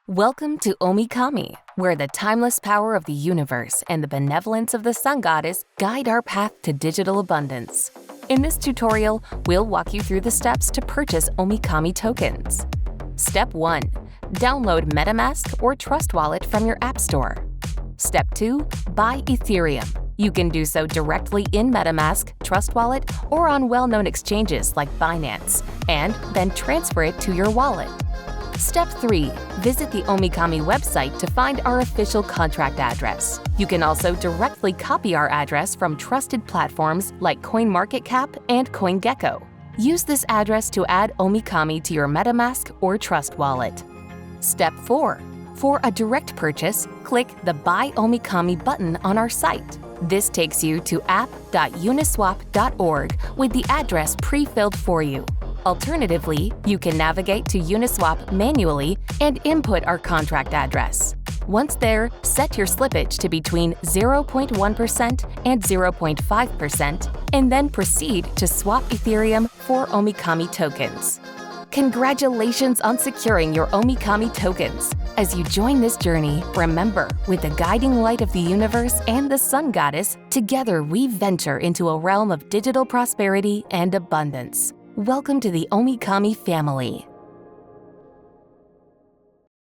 Welcome to Omikami, where the timeless power of the universe and the benevolence of the sun goddess guide our path to digital abundance. In this tutorial, we'll walk you through the steps to purchase Omikami tokens. Step 1. Download MetaMask or Trust Wallet from your App Store. Step 2. Buy Ethereum. You can do so directly in MetaMask, Trust Wallet, or on well-known exchanges like Binance, and then transfer it to your wallet. Step 3. Visit the Omikami website to find our official contract address. You can also directly copy our address from trusted platforms like CoinMarketCap and CoinGecko. Use this address to add Omikami to your MetaMask or Trust Wallet. Step 4. For a direct purchase, click the Buy Omikami button on our site. This takes you to app.uniswap.org with the address pre-filled for you. Alternatively, you can navigate to Uniswap manually and input our contract address. Once there, set your slippage to between 0.1% and 0.5%, and then proceed to swap Ethereum for Omikami tokens. Congratulations on securing your Omikami tokens! As you join this journey, remember, with the guiding light of the universe and the sun goddess, together we venture into a realm of digital prosperity and abundance. Welcome to the Omikami family.